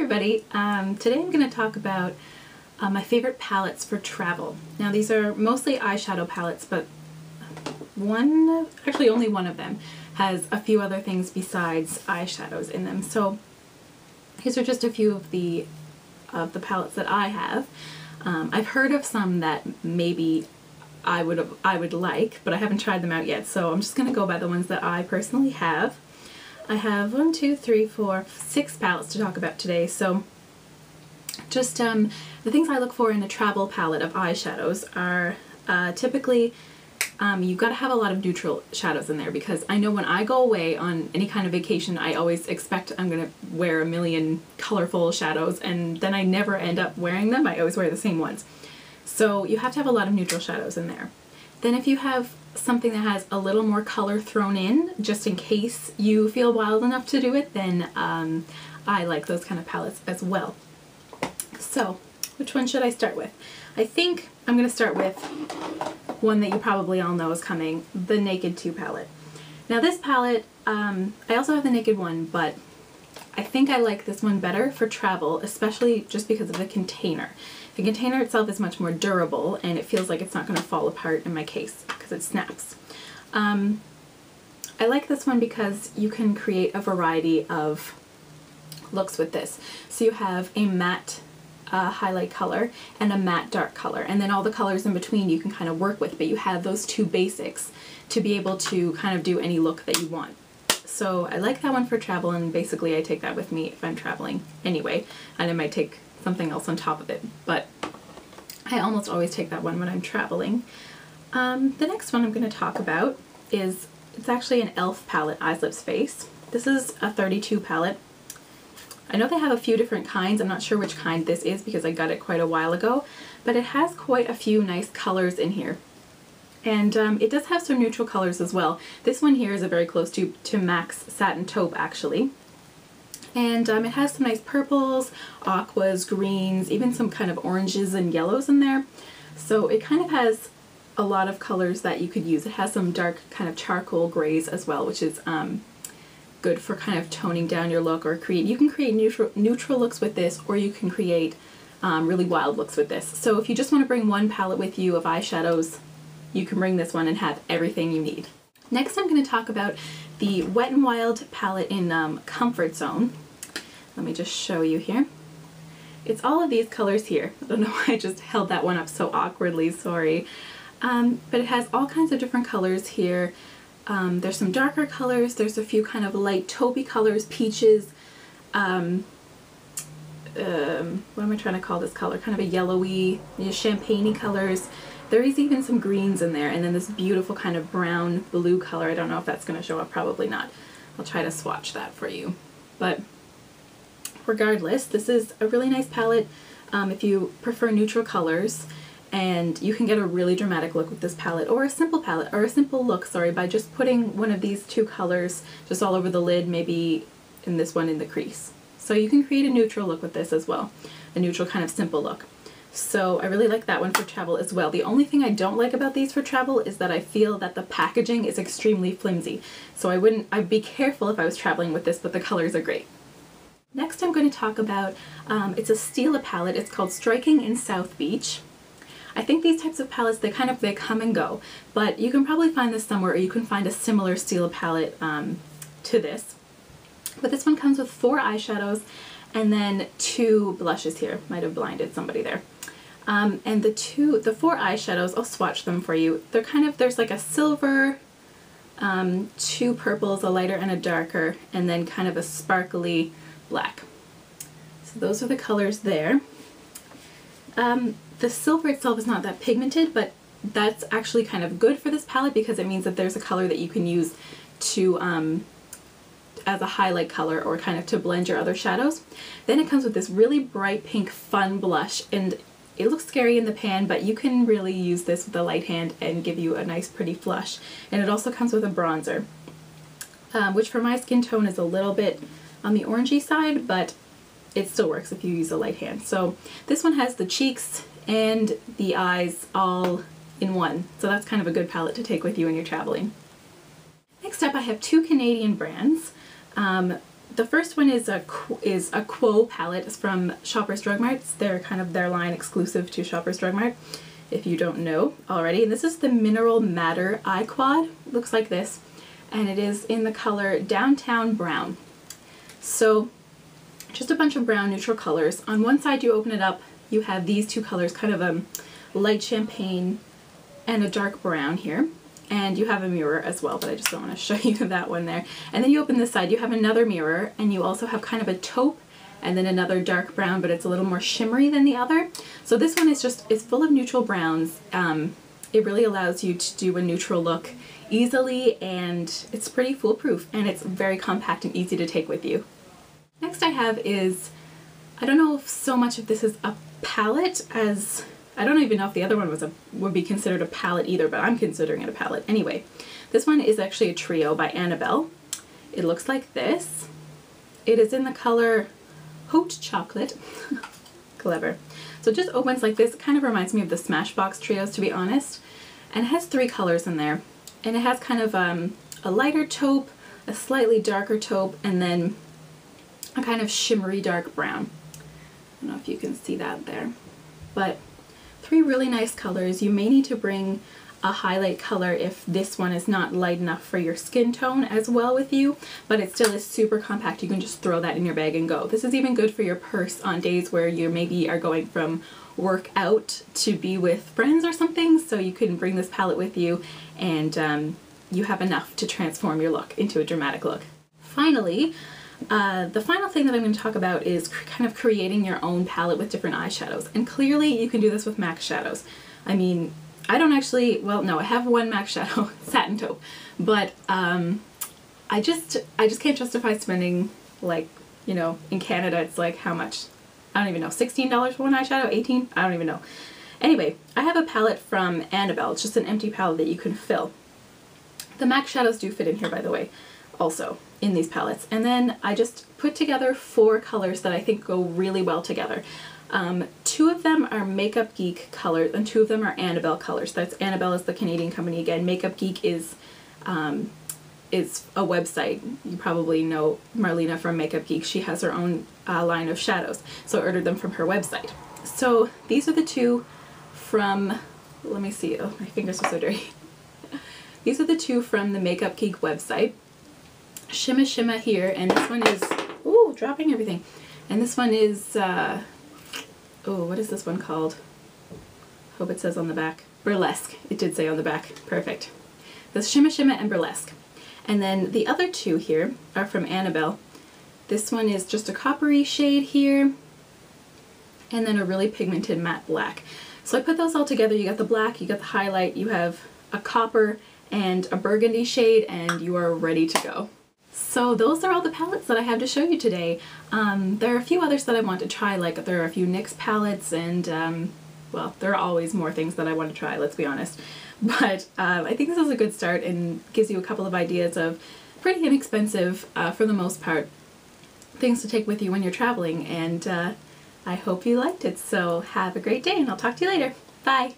everybody. Today I'm going to talk about my favorite palettes for travel. Now these are mostly eyeshadow palettes, but only one of them has a few other things besides eyeshadows in them. So these are just a few of the palettes that I have. I've heard of some that maybe I would like, but I haven't tried them out yet. So I'm just going to go by the ones that I personally have. I have 6 palettes to talk about today. So just the things I look for in a travel palette of eyeshadows are typically you've got to have a lot of neutral shadows in there, because I know when I go away on any kind of vacation I always expect I'm going to wear a million colorful shadows, and then I never end up wearing them. I always wear the same ones. So you have to have a lot of neutral shadows in there. Then if you have something that has a little more color thrown in, just in case you feel wild enough to do it, then I like those kind of palettes as well. So which one should I start with? I think I'm going to start with one that you probably all know is coming, the Naked 2 palette. Now this palette, I also have the Naked one, but I think I like this one better for travel, especially just because of the container. The container itself is much more durable and it feels like it's not going to fall apart in my case because it snaps. I like this one because you can create a variety of looks with this. So you have a matte highlight color and a matte dark color, and then all the colors in between you can kind of work with, but you have those two basics to be able to kind of do any look that you want. So I like that one for travel, and basically I take that with me if I'm traveling anyway, and I might take something else on top of it, but I almost always take that one when I'm traveling. The next one I'm going to talk about is, it's actually an e.l.f. palette, Eyes Lips Face. This is a 32 palette. I know they have a few different kinds. I'm not sure which kind this is because I got it quite a while ago, but it has quite a few nice colors in here. And it does have some neutral colors as well. This one here is a very close to MAC's Satin Taupe actually. And it has some nice purples, aquas, greens, even some kind of oranges and yellows in there. So it kind of has a lot of colors that you could use. It has some dark kind of charcoal grays as well, which is good for kind of toning down your look, or you can create neutral looks with this, or you can create really wild looks with this. So if you just want to bring one palette with you of eyeshadows, you can bring this one and have everything you need. Next I'm going to talk about the Wet n Wild palette in Comfort Zone. Let me just show you here. It's all of these colors here. I don't know why I just held that one up so awkwardly, sorry. But it has all kinds of different colors here. There's some darker colors, there's a few kind of light taupey colors, peaches, what am I trying to call this color? Kind of a yellowy, champagne-y colors. There is even some greens in there, and then this beautiful kind of brown blue color. I don't know if that's going to show up, probably not. I'll try to swatch that for you. But regardless, this is a really nice palette if you prefer neutral colors. And you can get a really dramatic look with this palette, or a simple look, sorry, by just putting one of these two colors just all over the lid, maybe in this one in the crease. So you can create a neutral look with this as well, a neutral kind of simple look. So I really like that one for travel as well. The only thing I don't like about these for travel is that I feel that the packaging is extremely flimsy. So I'd be careful if I was traveling with this, but the colors are great. Next I'm going to talk about, it's a Stila palette. It's called Striking in South Beach. I think these types of palettes, they come and go, but you can probably find this somewhere, or you can find a similar Stila palette to this. But this one comes with 4 eyeshadows and then 2 blushes here. Might have blinded somebody there. And the 4 eyeshadows, I'll swatch them for you. They're there's like a silver, 2 purples, a lighter and a darker, and then kind of a sparkly black. So those are the colors there. The silver itself is not that pigmented, but that's actually kind of good for this palette because it means that there's a color that you can use to as a highlight color, or kind of to blend your other shadows. Then it comes with this really bright pink fun blush, and it looks scary in the pan, but you can really use this with a light hand and give you a nice pretty flush. And it also comes with a bronzer, which for my skin tone is a little bit on the orangey side, but it still works if you use a light hand. So this one has the cheeks and the eyes all in one, so that's kind of a good palette to take with you when you're traveling. Next up I have 2 Canadian brands. the first one is a Quo palette from Shoppers Drug Mart. They're kind of their line exclusive to Shoppers Drug Mart, if you don't know already. And this is the Mineral Matter Eye Quad. It looks like this, and it is in the color Downtown Brown. So just a bunch of brown neutral colors. On one side you open it up, you have these two colors, kind of a light champagne and a dark brown here. And you have a mirror as well, but I just don't want to show you that one there. And then you open this side, you have another mirror, and you also have kind of a taupe and then another dark brown, but it's a little more shimmery than the other. So this one is it's full of neutral browns. It really allows you to do a neutral look easily, and it's pretty foolproof, and it's very compact and easy to take with you. Next I have is, I don't know if so much if this is a palette, as I don't even know if the other one would be considered a palette either, but I'm considering it a palette. Anyway, this one is actually a trio by Annabelle. It looks like this. It is in the color Haute Chocolate. Clever. So it just opens like this. It kind of reminds me of the Smashbox trios, to be honest. And it has 3 colors in there. And it has kind of a lighter taupe, a slightly darker taupe, and then a kind of shimmery dark brown. I don't know if you can see that there. But 3 really nice colors. You may need to bring a highlight color if this one is not light enough for your skin tone as well with you, but it still is super compact. You can just throw that in your bag and go. This is even good for your purse on days where you maybe are going from work out to be with friends or something, so you can bring this palette with you, and you have enough to transform your look into a dramatic look. Finally, the final thing that I'm going to talk about is kind of creating your own palette with different eyeshadows. And clearly you can do this with MAC shadows. I mean, I don't actually, well no, I have one MAC shadow, Satin Taupe, but I just can't justify spending, like, you know, in Canada it's like how much? I don't even know, $16 for one eyeshadow? 18? I don't even know. Anyway, I have a palette from Annabelle. It's just an empty palette that you can fill. The MAC shadows do fit in here, by the way, also in these palettes. And then I just put together 4 colors that I think go really well together. 2 of them are Makeup Geek colors and 2 of them are Annabelle colors. That's Annabelle is the Canadian company again. Makeup Geek is a website. You probably know Marlena from Makeup Geek. She has her own line of shadows, so I ordered them from her website. So these are the 2 from, let me see, oh my fingers are so dirty. These are the 2 from the Makeup Geek website. Shimma Shimma here, and this one is, ooh, dropping everything. And this one is, oh, what is this one called? Hope it says on the back. Burlesque. It did say on the back. Perfect. This Shimma Shimma and Burlesque. And then the other 2 here are from Annabelle. This one is just a coppery shade here, and then a really pigmented matte black. So I put those all together. You got the black, you got the highlight, you have a copper and a burgundy shade, and you are ready to go. So those are all the palettes that I have to show you today. There are a few others that I want to try, like there are a few NYX palettes, and well, there are always more things that I want to try, let's be honest. But I think this is a good start and gives you a couple of ideas of pretty inexpensive, for the most part, things to take with you when you're traveling, and I hope you liked it. So have a great day, and I'll talk to you later. Bye!